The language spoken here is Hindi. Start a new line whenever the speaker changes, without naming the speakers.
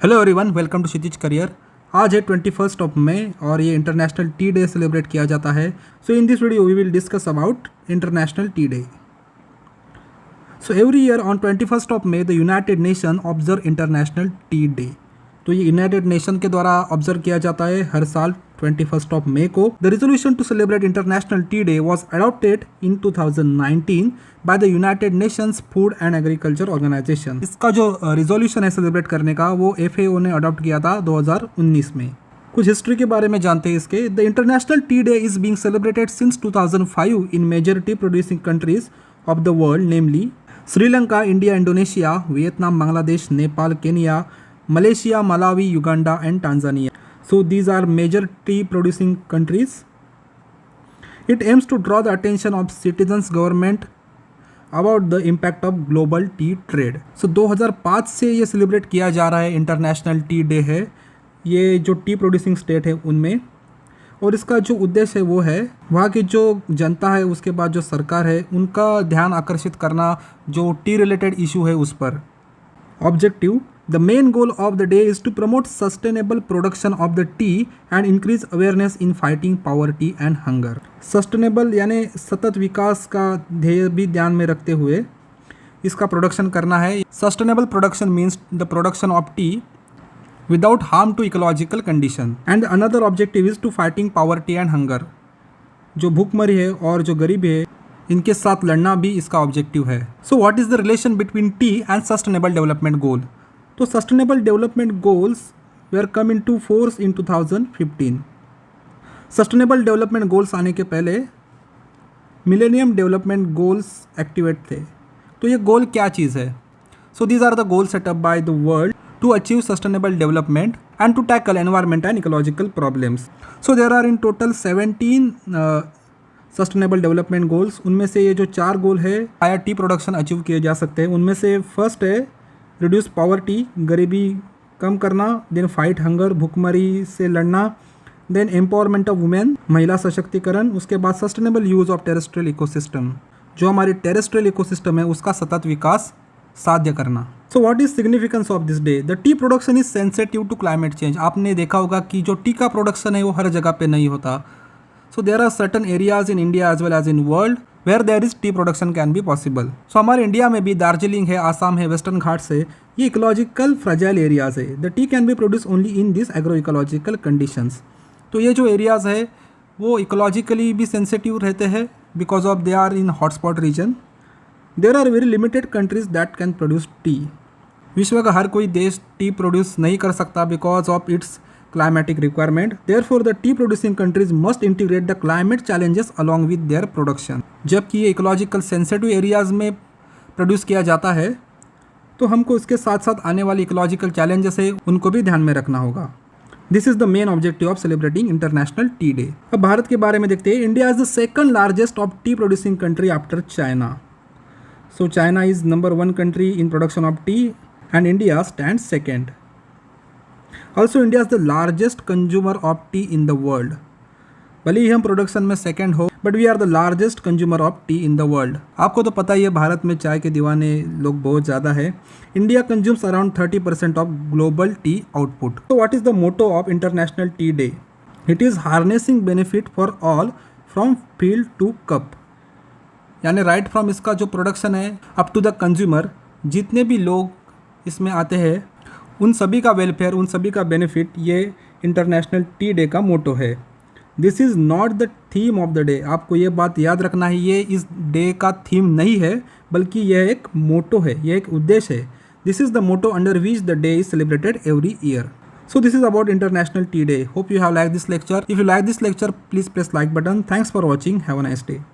Hello everyone, welcome to Kshitij career. आज है 21 मई और ये इंटरनेशनल टी डे सेलिब्रेट किया जाता है। So in this video we will discuss about International T Day. So every year on 21 May the United Nation observe International T Day. तो ये यूनाइटेड नेशन के द्वारा ऑब्जर्व किया जाता है हर साल 21 मई को। The resolution to celebrate international T day was adopted in 2019 by the United Nations food and agriculture organization. इसका जो रेजोल्यूशन है सेलिब्रेट करने का वो FAO ने अडॉप्ट किया था 2019 में। कुछ हिस्ट्री के बारे में जानते हैं इसके। The international T day is being celebrated since 2005 in major tea producing countries of the world, namely Sri Lanka, India, Indonesia, Vietnam, Bangladesh, Nepal, Kenya, Malaysia, Malawi, Uganda and Tanzania. So these are major tea producing countries. It aims to draw the attention of citizens government about the impact of global tea trade. So 2005 से ये सेलिब्रेट किया जा रहा है, इंटरनेशनल टी डे है ये जो टी प्रोड्यूसिंग स्टेट है उनमें। और इसका जो उद्देश्य है वो है वहाँ की जो जनता है उसके बाद जो सरकार है उनका ध्यान आकर्षित करना जो टी रिलेटेड इशू है उस पर। Objective: The main goal of the day is to promote sustainable production of the tea and increase awareness in fighting poverty and hunger. Sustainable यानी सतत विकास का ध्येय भी ध्यान में रखते हुए इसका प्रोडक्शन करना है। Sustainable production means the production of tea without harm to ecological condition. And another objective is to fighting poverty and hunger. जो भूखमरी है और जो गरीबी है इनके साथ लड़ना भी इसका ऑब्जेक्टिव है। So what is the relation between tea and sustainable development goal? तो sustainable development goals were come in to force in 2015। Sustainable development goals आने के पहले मिलेनियम डेवलपमेंट गोल्स एक्टिवेट थे। तो ये गोल क्या चीज़ है? So these are the goal setup by the world to achieve sustainable development and to tackle environment and ecological problems. So there are in total 17 sustainable development goals. उनमें से ये जो 4 गोल है हायर टी प्रोडक्शन अचीव किए जा सकते हैं। उनमें से फर्स्ट है रिड्यूस पॉवर्टी, गरीबी कम करना, देन फाइट हंगर, भूखमरी से लड़ना, देन एम्पावरमेंट ऑफ वुमेन, महिला सशक्तिकरण, उसके बाद sustainable use of terrestrial ecosystem, जो हमारी टेरेस्ट्रियल इकोसिस्टम है उसका सतत विकास साध्य करना। So what is significance of this day? The tea production is sensitive to climate change. आपने देखा होगा कि जो टी का प्रोडक्शन है वो हर जगह पे नहीं होता। So there are certain areas in India as well as in world where there is tea production can be possible. So हमारे इंडिया में भी दार्जिलिंग है, आसाम है, वेस्टर्न घाट्स है, ये इकोलॉजिकल फ्रेजाइल एरियाज है। The T can be produce only in this agro ecological conditions. तो ये जो एरियाज है वो इकोलॉजिकली भी सेंसिटिव रहते हैं because of they are in hotspot region. There are very limited countries that can produce tea. विश्व का हर कोई देश टी प्रोड्यूस नहीं कर सकता because of its climatic requirement. Therefore, the tea producing countries must integrate the climate challenges along with their production. जबकि ये इकोलॉजिकल सेंसिटिव एरियाज में प्रोड्यूस किया जाता है तो हमको इसके साथ साथ आने वाली इकोलॉजिकल चैलेंजेस है उनको भी ध्यान में रखना होगा। This is the main objective of celebrating international T day. अब भारत के बारे में देखते हैं। India is the second largest of tea producing country after China. So China is number 1 country in production of tea and India stand second. Also India is the largest consumer of tea in the world. भले ही हम प्रोडक्शन में सेकेंड हो but we are the largest consumer of tea in the world. आपको तो पता ही है भारत में चाय के दीवाने लोग बहुत ज़्यादा है। India consumes around 30% of global tea output. तो what is the motto of International T Day? It is harnessing benefit for all from field to cup. यानी राइट फ्रॉम इसका जो प्रोडक्शन है अप टू द कंज्यूमर, जितने भी लोग इसमें आते हैं उन सभी का वेलफेयर, उन सभी का बेनिफिट, ये इंटरनेशनल टी डे का मोटो है। This is not the theme of the day. आपको ये बात याद रखना है, ये इस डे का थीम नहीं है बल्कि यह एक मोटो है, यह एक उद्देश्य है। This is the motto under which the day is celebrated every year. So this is about International Tea Day. Hope you have liked this lecture. If you like this lecture, please press like button. Thanks for watching. Have a nice day.